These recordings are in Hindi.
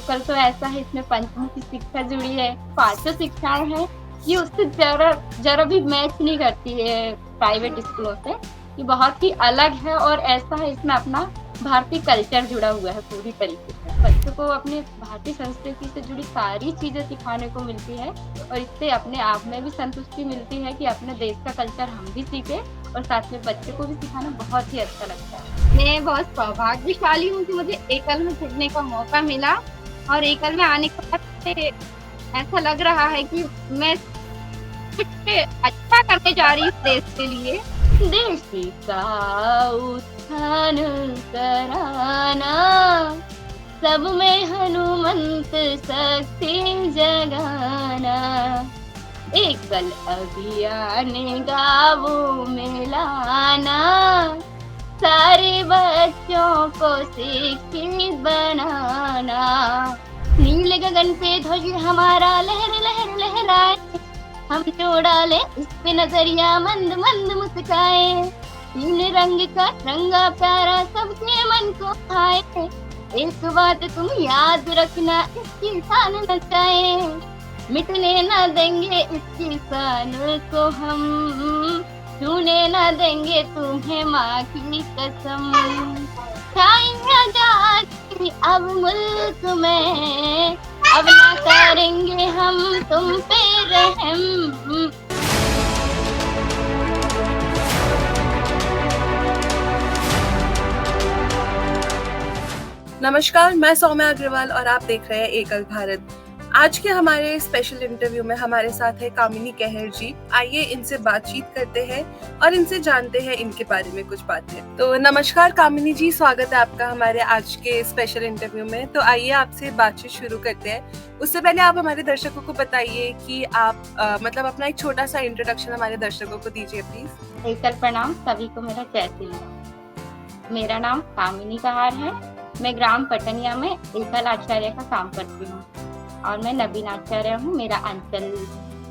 एकल तो ऐसा है, इसमें पंचमुखी शिक्षा जुड़ी है, पाँचों शिक्षाएं हैं। ये उससे जरा जरा भी मैच नहीं करती है प्राइवेट स्कूलों से। ये बहुत ही अलग है और ऐसा है, इसमें अपना भारतीय कल्चर जुड़ा हुआ है पूरी तरीके से। बच्चों को अपने भारतीय संस्कृति से जुड़ी सारी चीजें सिखाने को मिलती है और इससे अपने आप में भी संतुष्टि मिलती है कि अपने देश का कल्चर हम भी सीखे और साथ में बच्चों को भी सिखाना बहुत ही अच्छा लगता है। मैं बहुत सौभाग्यशाली हूँ कि मुझे एकल में जुड़ने का मौका मिला और एकल में आने के बाद मुझे ऐसा लग रहा है कि मैं कुछ अच्छा करने जा रही हूँ देश के लिए। देश का उत्थान कराना, सब में हनुमंत शक्ति जगाना, एकल अभियान गाँवों में लाना, सारे बच्चों को शिक्षित बनाना। नीले गगन पे ध्वज हमारा लहर लहर लहराए, हम जो डाले उस पे नजरिया मंद मंद मुस्काए, तीन रंग का रंगा प्यारा सबके मन को भाए। एक बात तुम याद रखना, इसकी शान न जाए, मिटने न देंगे इसकी शान को हम, छूने न देंगे तुम्हें माँ की कसम। छाएंगे आजादी अब मुल्क में, अब ना करेंगे हम तुम पे रहम। नमस्कार, मैं सौम्या अग्रवाल और आप देख रहे हैं एकल भारत। आज के हमारे स्पेशल इंटरव्यू में हमारे साथ है कामिनी कहर जी। आइए इनसे बातचीत करते हैं और इनसे जानते हैं इनके बारे में कुछ बातें। तो नमस्कार कामिनी जी, स्वागत है आपका हमारे आज के स्पेशल इंटरव्यू में। तो आइए आपसे बातचीत शुरू करते हैं। उससे पहले आप हमारे दर्शकों को बताइए कि आप मतलब अपना एक छोटा सा इंट्रोडक्शन हमारे दर्शकों को दीजिए प्लीज। एकल प्रणाम सभी को, मेरा जय श्री राम। मेरा नाम कामिनी कहर है। मैं ग्राम पटनिया में एकल आचार्य का काम करती हूँ और मैं नवीन आचार्य हूँ। मेरा अंचल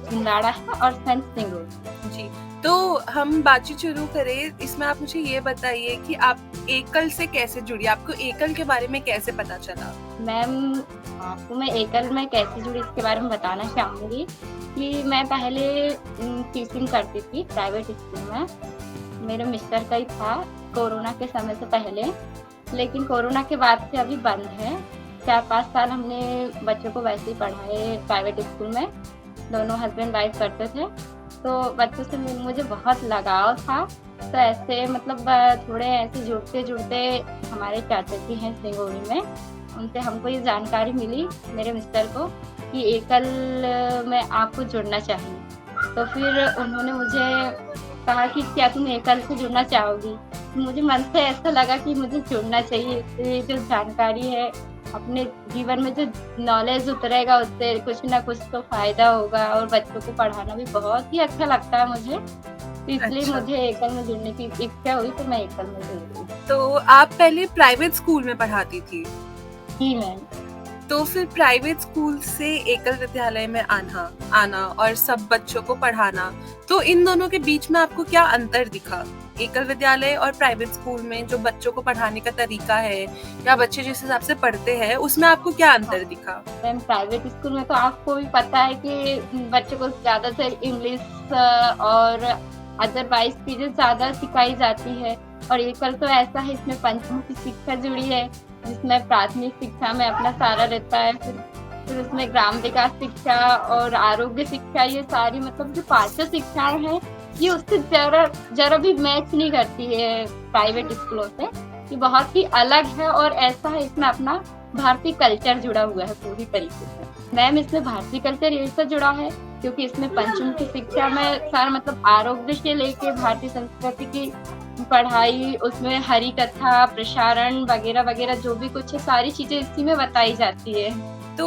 छिंदाड़ा है और संत सिंगूर जी। तो हम बातचीत शुरू करें, इसमें आप मुझे ये बताइए कि आप एकल से कैसे जुड़ी, आपको एकल के बारे में कैसे पता चला? मैम, आपको मैं एकल में कैसे जुड़ी इसके बारे में बताना चाहूँगी कि मैं पहले टीचिंग करती थी प्राइवेट स्कूल में। मेरे मिस्टर का ही था कोरोना के समय से पहले, लेकिन कोरोना के बाद से अभी बंद है। 4-5 साल हमने बच्चों को वैसे ही पढ़ाए प्राइवेट स्कूल में, दोनों हस्बैंड वाइफ करते थे। तो बच्चों से मुझे बहुत लगाव था। तो ऐसे मतलब थोड़े ऐसे जुड़ते जुड़ते हमारे चाचा जी हैं सिंगोड़ी में, उनसे हमको ये जानकारी मिली मेरे मिस्टर को कि एकल में आपको जुड़ना चाहिए। तो फिर उन्होंने मुझे कहा कि क्या तुम एकल से जुड़ना चाहोगी? मुझे मन से ऐसा लगा कि मुझे जुड़ना चाहिए। ये जो जानकारी है, अपने जीवन में जो नॉलेज उतरेगा उससे कुछ ना कुछ तो फायदा होगा और बच्चों को पढ़ाना भी बहुत ही अच्छा लगता है मुझे। तो इसलिए मुझे एकल में जुड़ने की इच्छा हुई तो मैं एकल में जुड़ गई। तो आप पहले प्राइवेट स्कूल में पढ़ाती थी? जी मैम। तो फिर प्राइवेट स्कूल से एकल विद्यालय में आना और सब बच्चों को पढ़ाना, तो इन दोनों के बीच में आपको क्या अंतर दिखा? एकल विद्यालय और प्राइवेट स्कूल में जो बच्चों को पढ़ाने का तरीका है या बच्चे जिस हिसाब से पढ़ते हैं, उसमें आपको क्या अंतर दिखा? मैम, प्राइवेट स्कूल में तो आपको भी पता है कि बच्चों को ज्यादातर इंग्लिश और अदरवाइज चीजें ज्यादा सिखाई जाती है। और एकल तो ऐसा है, इसमें पंचमुखी शिक्षा जुड़ी है जिसमें प्राथमिक शिक्षा में अपना सारा रहता है, फिर उसमें ग्राम विकास शिक्षा और आरोग्य शिक्षा, ये सारी मतलब जो पांचों शिक्षाएं हैं ये उससे जरा भी मैच नहीं करती है प्राइवेट स्कूलों से। ये बहुत ही अलग है और ऐसा है, इसमें अपना भारतीय कल्चर जुड़ा हुआ है पूरी तरीके से। मैम, इसमें भारतीय कल्चर इससे जुड़ा है क्योंकि इसमें पंचमुखी शिक्षा में सारा मतलब आरोग्य से लेके भारतीय संस्कृति की पढ़ाई, उसमें हरि कथा, प्रसारण वगैरह वगैरह जो भी कुछ है सारी चीजें इसी में बताई जाती है। तो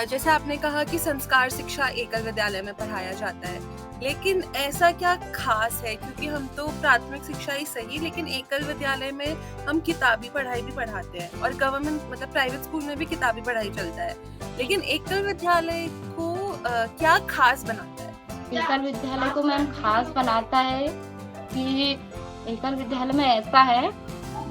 जैसे आपने कहा कि संस्कार शिक्षा एकल विद्यालय में पढ़ाया जाता है, लेकिन ऐसा क्या खास है? क्योंकि हम तो प्राथमिक शिक्षा ही सही, लेकिन एकल विद्यालय में हम किताबी पढ़ाई भी पढ़ाते हैं और गवर्नमेंट मतलब प्राइवेट स्कूल में भी किताबी पढ़ाई चलता है, लेकिन एकल विद्यालय को क्या खास बनाता है? एकल विद्यालय को मैम खास बनाता है कि एकल विद्यालय में ऐसा है,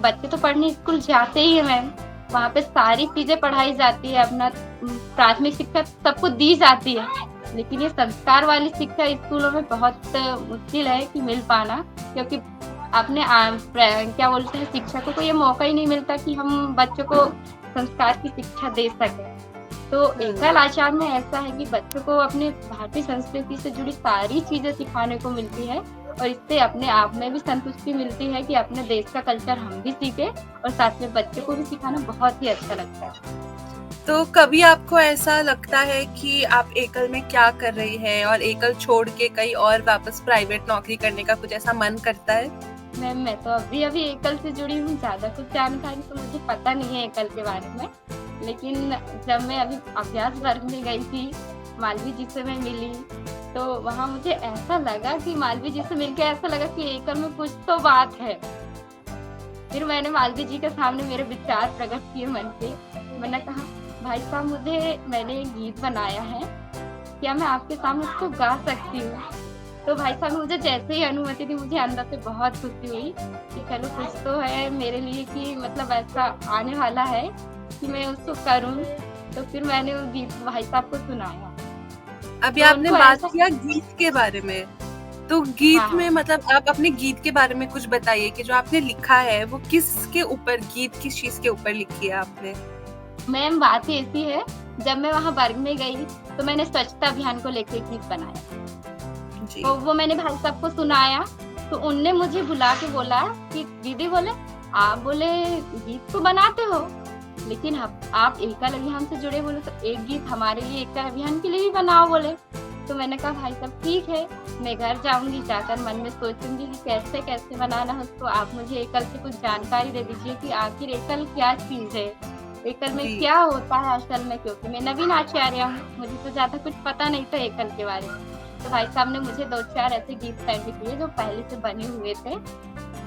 बच्चे तो पढ़ने स्कूल जाते ही है मैम, वहाँ पे सारी चीजें पढ़ाई जाती है, अपना प्राथमिक शिक्षा सबको दी जाती है, लेकिन ये संस्कार वाली शिक्षा स्कूलों में बहुत मुश्किल है कि मिल पाना, क्योंकि अपने क्या बोलते हैं, शिक्षकों को ये मौका ही नहीं मिलता कि हम बच्चों को संस्कार की शिक्षा दे सकें। तो एकल आचार में ऐसा है कि बच्चों को अपने भारतीय संस्कृति से जुड़ी सारी चीजें सिखाने को मिलती है, और इससे अपने आप में भी संतुष्टि मिलती है कि अपने देश का कल्चर हम भी सीखे, और साथ में बच्चों को भी सिखाना बहुत ही अच्छा लगता है। तो कभी आपको ऐसा लगता है कि आप एकल में क्या कर रही हैं और एकल छोड़ के कहीं और वापस प्राइवेट नौकरी करने का कुछ ऐसा मन करता है? मैम, मैं तो अभी एकल से जुड़ी हूँ, ज्यादा कुछ जानकारी तो मुझे पता नहीं है एकल के बारे में, लेकिन जब मैं अभी अभ्यास वर्ग में गई थी, मालवी जी से मैं मिली, तो वहाँ मुझे ऐसा लगा कि मालवी जी से मिलकर ऐसा लगा कि एकल में कुछ तो बात है। फिर मैंने मालवी जी के सामने मेरे विचार प्रकट किए मन के। मैंने कहा, भाई साहब, मैंने एक गीत बनाया है, क्या मैं आपके सामने उसको गा सकती हूँ? तो भाई साहब ने मुझे जैसे ही अनुमति दी, मुझे अंदर से बहुत खुशी हुई कि चलो कुछ तो है मेरे लिए, कि मतलब ऐसा आने वाला है कि मैं उसको करूँ। तो फिर मैंने वो गीत भाई साहब को सुनाया। अभी तो आपने उनको बात ऐसा किया गीत के बारे में, तो गीत हाँ, में मतलब आप अपने गीत के बारे में कुछ बताइए कि जो आपने लिखा है वो किसके ऊपर, गीत किस चीज के ऊपर लिखी है आपने? मैम, बात ही ऐसी है, जब मैं वहाँ वर्ग में गई तो मैंने स्वच्छता अभियान को लेकर गीत बनाया, जी। तो वो मैंने भाई साहब को सुनाया। तो उनने मुझे बुला के बोला कि दीदी, बोले आप बोले गीत तो बनाते हो, लेकिन आप एकल अभियान से जुड़े, बोले तो एक गीत हमारे लिए एकल अभियान के लिए भी बनाओ बोले। तो मैंने कहा, भाई साहब ठीक है, मैं घर जाऊंगी, जाकर मन में सोचूंगी कि कैसे कैसे बनाना है उसको। आप मुझे एकल की कुछ जानकारी दे दीजिए कि आखिर एकल क्या चीज है, एकल में जी। क्या होता है असल में, क्योंकि मैं नवीन आचार्य हूँ, मुझे तो ज्यादा कुछ पता नहीं था एकल के बारे में। तो भाई साहब ने मुझे 2-4 ऐसे गीत सेंड किए जो पहले से बने हुए थे।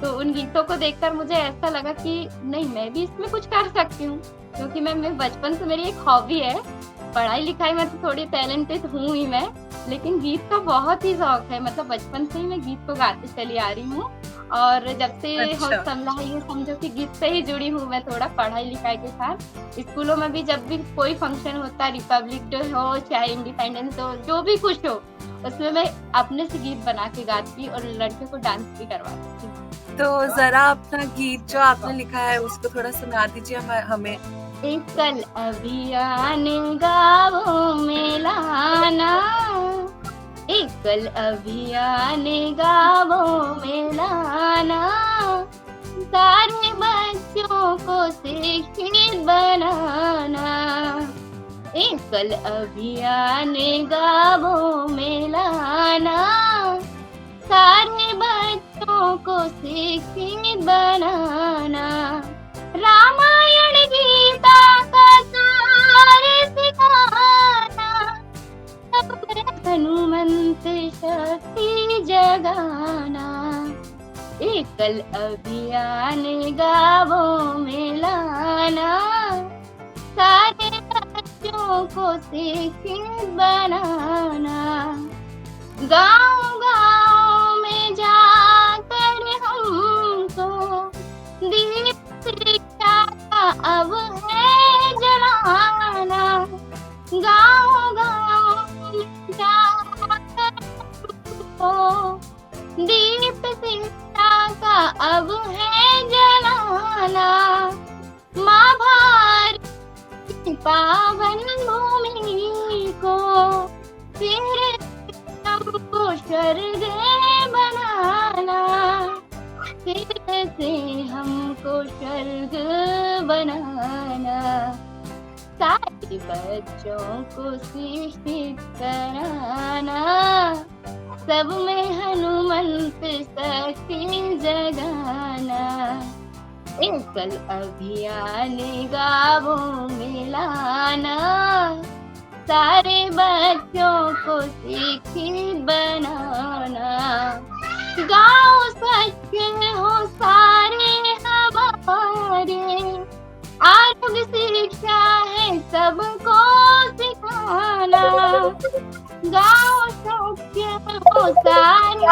तो उन गीतों को देखकर मुझे ऐसा लगा कि नहीं, मैं भी इसमें कुछ कर सकती हूँ, क्योंकि मैं बचपन से मेरी एक हॉबी है, पढ़ाई लिखाई में तो थोड़ी टैलेंटेड हूँ ही मैं, लेकिन गीत का बहुत ही शौक है। मतलब बचपन से ही मैं गीत को गाती चली आ रही हूँ, और जब से अच्छा। हौसला है, ये समझो कि गीत से ही जुड़ी हूँ मैं थोड़ा पढ़ाई लिखाई के साथ। स्कूलों में भी जब भी कोई फंक्शन होता है, रिपब्लिक डे हो चाहे इंडिपेंडेंस हो, जो भी कुछ हो, उसमें मैं अपने से गीत बना के गाती और लड़कियों को डांस भी करवाती थी। तो जरा अपना गीत जो आपने लिखा है उसको थोड़ा सुना दीजिए हमें। एकल अभियान गाँवों में लाना, एकल अभियान गाँवों में लाना, सारे बच्चों को शिक्षित बनाना। एकल अभियान गाँवों में लाना, सारे बच्चों को शिक्षित बनाना। रामायण गीता का सार सिखाना, हनुमंत शक्ति जगाना। एकल अभियान गाँवों में लाना, सारे बच्चों को शिक्षित बनाना। गाँव-गाँव में जाकर हमको दीप शिक्षा का अब है जलाना। गाँव-गाँव में जाकर हमको दीप शिक्षा का अब है जलाना। माँ भारत की पावन भूमि को फिर हमको स्वर्ग बनाना, फिर से हमको स्वर्ग बनाना। सारे बच्चों को शिक्षित कराना, सब में हनुमंत शक्ति जगाना। एकल अभियान गाँवों में लाना, सारे बच्चों को शिक्षित बनाना। गाँव स्वच्छ हो सारे हमारे, आरोग्य शिक्षा है सबको सिखाना। गाँव स्वच्छ हो सारे,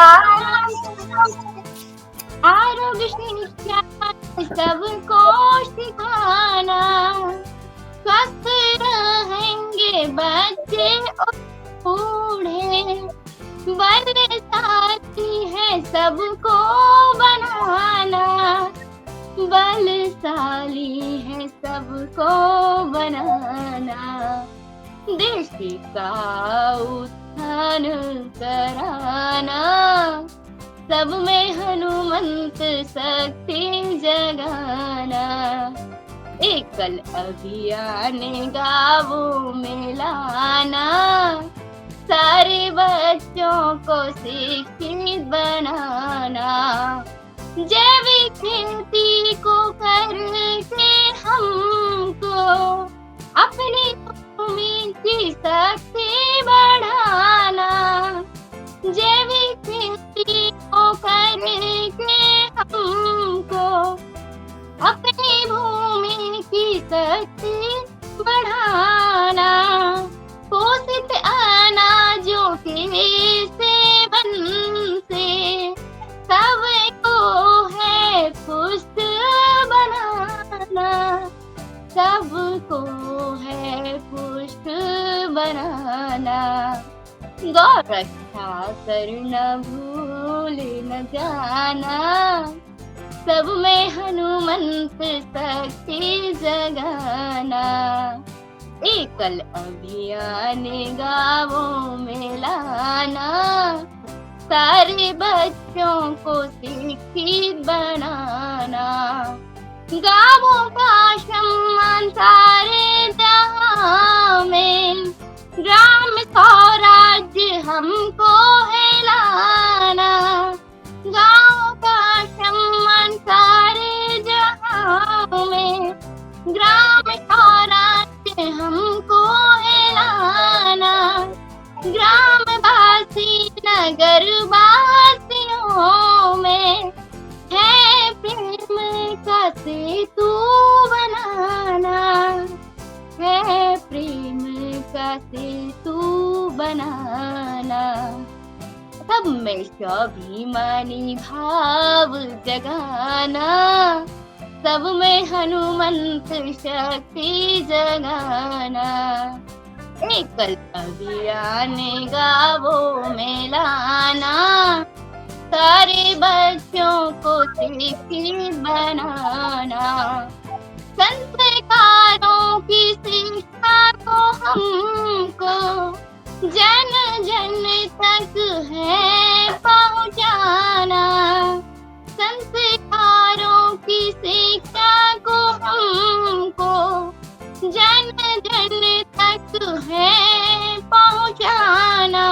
आरोग्य शिक्षा सबको सिखाना, स्वस्थ रहेंगे बच्चे और बूढ़े, बलशाली है सबको बनाना, बलशाली है सबको बनाना, देश का उत्थान कराना, सब में हनुमंत शक्ति जगाना, एकल अभियान गाँवों में लाना, सारे बच्चों को शिक्षित बनाना, जैविक खेती को करके हमको अपनी भूमि की शक्ति बढ़ाना, जैविक खेती को करके हमको अपनी भूमि की शक्ति बढ़ाना, पोषित अनाजों के सेवन से सबको है पुष्ट बनाना, सबको है पुष्ट बनाना, गौ रक्षा करना भूल न जाना, सब में हनुमंत शक्ति जगाना, एकल अभियान गाँवों में लाना, सारे बच्चों को शिक्षित बनाना, गाँवों का सम्मान सारे जहां में, ग्राम स्वराज्य हमको है लाना, गाँव का सम्मान सारे जहां में, ग्राम स्वराज्य हमको है लाना, ग्रामवासी नगर वासियों में है प्रेम का सेतु बनाना, है प्रेम का सेतु बनाना, सब में स्वाभिमानी भाव जगाना, सब में हनुमंत शक्ति जगाना, एकल अभियान गाँवों में लाना, सारे बच्चों को शिक्षित बनाना, संस्कारों की शिक्षा को हमको जन जन तक है पहुँचाना, संस्कारों की शिक्षा को हमको जन जन तक है पहुँचाना,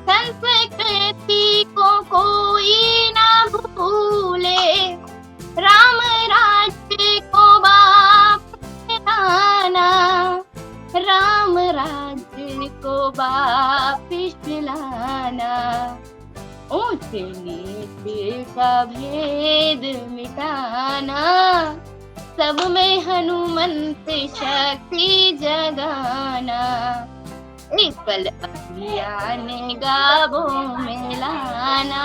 संस्कृति को कोई ना भूले, राम राज्य को वापस लाना, राम राज्य को वापस लाना, ऊंच नीचे का भेद मिटाना, सब में हनुमंत शक्ति जगाना, एकल अभियान गाँवों में लाना,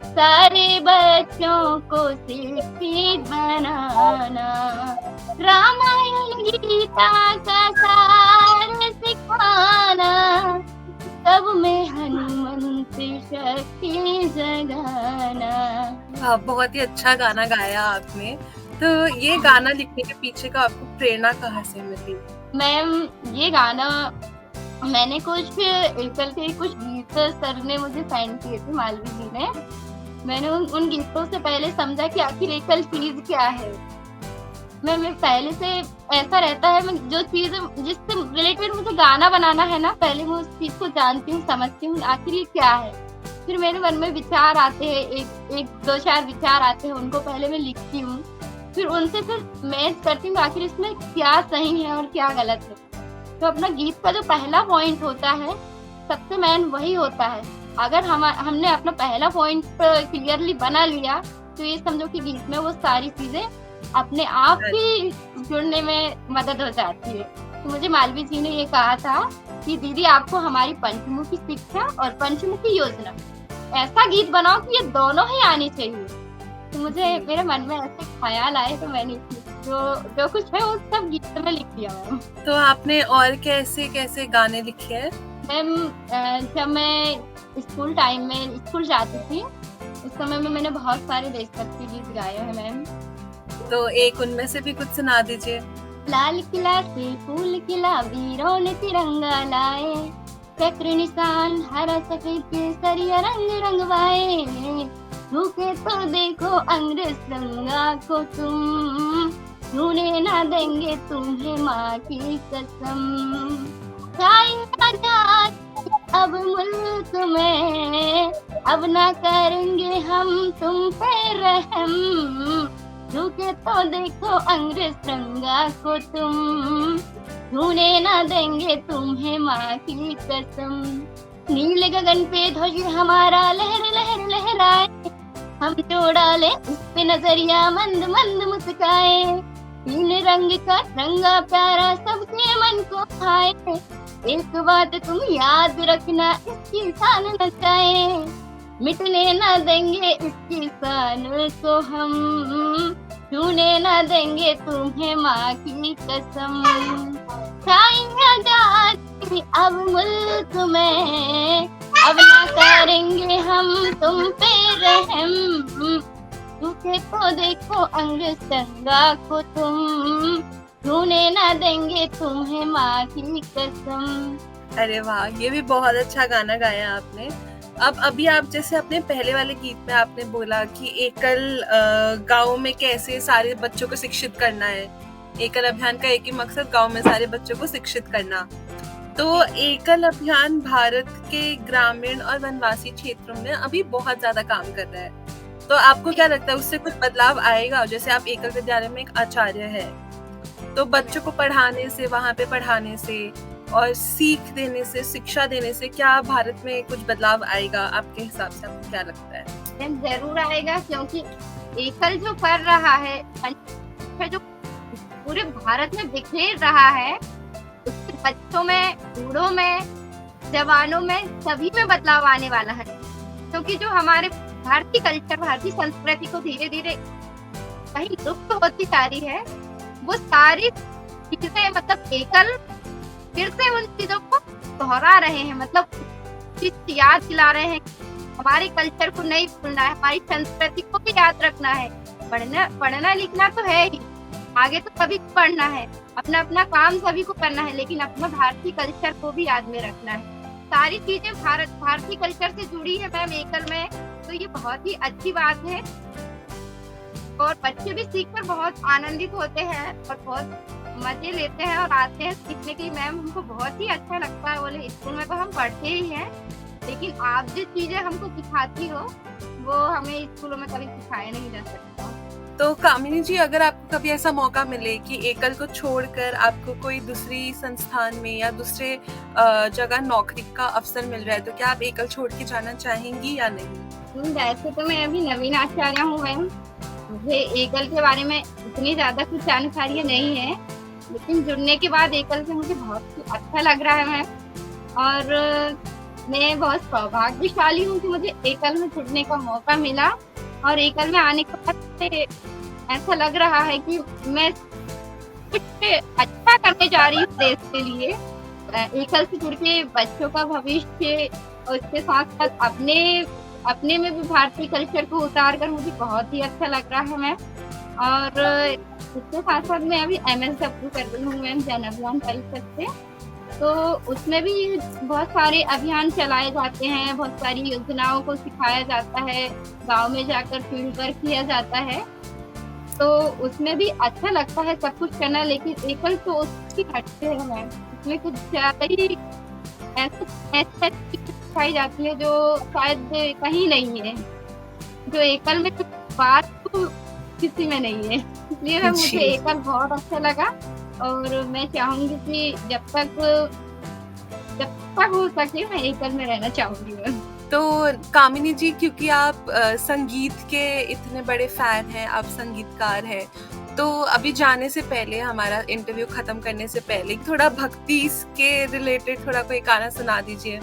सारे बच्चों को शिक्षित बनाना, रामायण गीता का सार सिखाना, सब में हनुमंत शक्ति जगाना। बहुत ही अच्छा गाना गाया आपने। तो ये गाना लिखने के पीछे का आपको प्रेरणा कहाँ से मिली? मैम, ये गाना मैंने कुछ एकल के कुछ गीत सर ने मुझे सेंड किए थे, मालवी जी ने। मैंने उन गीतों से पहले समझा कि आखिर एकल चीज क्या है। मैं पहले से ऐसा रहता है, मैं जो चीज जिससे रिलेटेड मुझे गाना बनाना है ना, पहले मैं उस चीज को जानती हूँ, समझती हूँ आखिर ये क्या है। फिर मेरे मन में विचार आते हैं, एक दो चार विचार आते हैं, उनको पहले मैं लिखती हूँ, फिर उनसे फिर मैच करती हूँ आखिर इसमें क्या सही है और क्या गलत है। तो अपना गीत का जो पहला पॉइंट होता है, सबसे मेन वही होता है। अगर हमने अपना पहला पॉइंट क्लियरली बना लिया, तो ये समझो कि गीत में वो सारी चीजें अपने आप ही जुड़ने में मदद हो जाती है। तो मुझे मालवी जी ने ये कहा था कि दीदी आपको हमारी पंचमुखी शिक्षा और पंचमुखी योजना ऐसा गीत बनाओ कि ये दोनों ही आनी चाहिए। तो मुझे जी। मेरे मन में ऐसे ख्याल आए तो मैंने जो जो कुछ है वो सब गीत में लिख दिया मैम। तो आपने और कैसे-कैसे गाने लिखे हैं? मैम जब मैं स्कूल टाइम में स्कूल जाती थी, उस समय में मैंने बहुत सारे देशभक्ति गीत गाए हैं मैम। तो एक उनमें से भी कुछ सुना दीजिए। लाल किला से फूल खिला, वीरों ने तिरंगा लाए, चक्र निशान हरा सफेद केसरिया रंग रंगवाए, झुके तो देखो अंग्रेज तिरंगा को तुम, छूने ना देंगे तुम्हें माँ की कसम, आजाद अब मुल्क में, अब ना करेंगे हम तुम पे रहम, झुके तो देखो अंग्रेज तिरंगा को तुम, छूने ना देंगे तुम्हें माँ की कसम, नीले गगन पे ध्वज हमारा लहर लहर लहराए, हम जो डाले उस पे नजरिया मंद मंद मुस्काए, तीन रंग का रंगा प्यारा सबके मन को भाए, एक बात तुम याद रखना इसकी शान न जाए, मिटने ना देंगे इसकी शान को हम, छूने ना देंगे तुम्हें माँ की कसम, छाएंगे आजादी अब मुल्क में, अब ना करेंगे हम तुम पे रहम, झुके तो देखो अंग्रेज तिरंगा को तुम, छूने ना देंगे तुम्हें माँ की कसम। अरे वाह! ये भी बहुत अच्छा गाना गाया आपने। अब अभी आप जैसे अपने पहले वाले गीत में आपने बोला कि एकल गाँव में कैसे सारे बच्चों को शिक्षित करना है। एकल अभियान का एक ही मकसद गाँव में सारे बच्चों को शिक्षित करना। तो एकल अभियान भारत के ग्रामीण और वनवासी क्षेत्रों में अभी बहुत ज़्यादा काम कर रहा है। तो आपको क्या लगता है उससे कुछ बदलाव आएगा? जैसे आप एकल विद्यालय में एक आचार्य हैं, तो बच्चों को पढ़ाने से, वहाँ पे पढ़ाने से और सीख देने से, शिक्षा देने से क्या भारत में कुछ बदलाव आएगा आपके हिसाब से? आपको क्या लगता है? मैम जरूर आएगा, क्योंकि एकल जो कर रहा है जो पूरे भारत में बिखेर रहा है, उससे बच्चों में, बूढ़ों में, जवानों में, सभी में बदलाव आने वाला है। क्योंकि जो हमारे भारतीय कल्चर, भारतीय संस्कृति को धीरे धीरे कहीं लुप्त होती जा रही है, वो सारी चीजें मतलब एकल फिर से उन चीजों को दोहरा रहे हैं, मतलब चीज याद दिला रहे हैं। हमारे कल्चर को नहीं भूलना है, हमारी संस्कृति को भी याद रखना है। पढ़ना लिखना तो है ही, आगे तो सभी को पढ़ना है, अपना अपना काम सभी को करना है, लेकिन अपना भारतीय कल्चर को भी याद में रखना है। सारी चीजें भारतीय कल्चर से जुड़ी है मैम एकल में, तो ये बहुत ही अच्छी बात है और बच्चे भी सीखकर बहुत आनंदित होते हैं और बहुत मजे लेते हैं और आते हैं सीखने के लिए। मैम हमको बहुत ही अच्छा लगता है, बोले स्कूल में तो हम पढ़ते ही हैं, लेकिन आप जो चीजें हमको सिखाती हो वो हमें स्कूलों में कभी सिखाया नहीं जा सकता। तो कामिनी जी, अगर आपको कभी ऐसा मौका मिले कि एकल को छोड़कर आपको कोई दूसरी संस्थान में या दूसरे जगह नौकरी का अवसर मिल रहा है, तो क्या आप एकल छोड़ के जाना चाहेंगी या नहीं? वैसे तो मैं अभी नवीन आचार्य हूँ मैम, मुझे एकल के बारे में इतनी ज्यादा कुछ जानकारी नहीं है, लेकिन जुड़ने के बाद एकल से मुझे बहुत ही अच्छा लग रहा है मैम। और मैं बहुत सौभाग्यशाली हूँ कि मुझे एकल में जुड़ने का मौका मिला और एकल में आने के बाद ऐसा लग रहा है कि मैं कुछ अच्छा करने जा रही हूँ देश के लिए। एकल से जुड़ के बच्चों का भविष्य और उसके साथ साथ अपने में भी भारतीय कल्चर को उतार कर मुझे बहुत ही अच्छा लग रहा है मैम। और इसके साथ साथ मैं अभी MSW कर रही हूँ मैम जन अभियान परिषद से, तो उसमें भी बहुत सारे अभियान चलाए जाते हैं, बहुत सारी योजनाओं को सिखाया जाता है, गांव में जाकर फील्ड वर्क किया जाता है, तो उसमें भी अच्छा लगता है सब कुछ करना। लेकिन एकल तो उसकी हटते है मैम, उसमें कुछ ज्यादा ही ऐसा सिखाई जाती है जो शायद कहीं नहीं है, जो एकल में कुछ बात तो किसी में नहीं है। इसलिए मुझे एकल बहुत अच्छा लगा और मैं चाहूंगी कि जब तक हो सके मैं एकल में रहना चाहूंगी। तो कामिनी जी, क्योंकि आप संगीत के इतने बड़े फैन हैं, आप संगीतकार हैं, तो अभी जाने से पहले, हमारा इंटरव्यू खत्म करने से पहले थोड़ा भक्ति के रिलेटेड थोड़ा कोई गाना सुना दीजिए।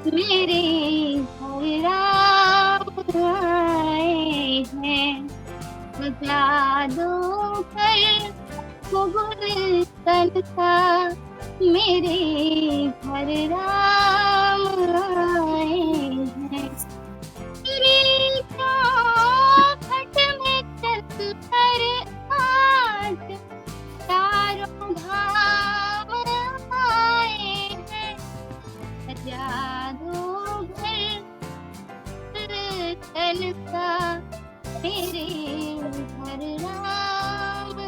मेरे घर राम आए हैं, सजा दो घर को गुलशन सा, मेरे घर राम आए हैं। तेरी चौखट में चल कर आज चारों धाम आए हैं, सजा दो घर गुलशन सा, मेरे घर राम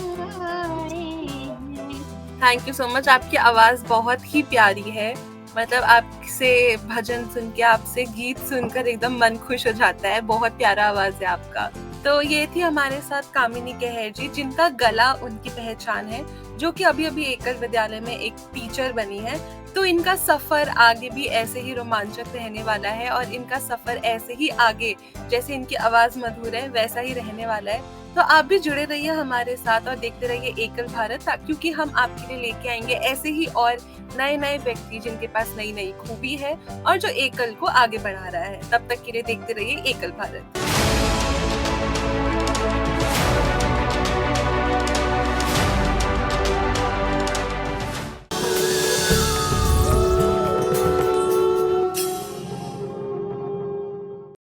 आए हैं। Thank you so much. आपकी आवाज़ बहुत ही प्यारी है। मतलब आपसे भजन सुन के, आपसे गीत सुनकर एकदम मन खुश हो जाता है। बहुत प्यारा आवाज़ है आपका। तो ये थी हमारे साथ कामिनी कहर जी, जिनका गला उनकी पहचान है, जो कि अभी-अभी एकल विद्यालय में एक टीचर बनी है। तो इनका सफ़र आगे भी ऐसे ही रोमांचक रहने वाला है और इनका सफ़र ऐसे ही आगे, जैसे इनकी आवाज़ मधुर है, वैसा ही रहने वाला है। तो आप भी जुड़े रहिए हमारे साथ और देखते रहिए एकल भारत, क्योंकि हम आपके लिए लेके आएंगे ऐसे ही और नए-नए व्यक्ति जिनके पास नई-नई खूबी है और जो एकल को आगे बढ़ा रहा है। तब तक के लिए देखते रहिए एकल भारत।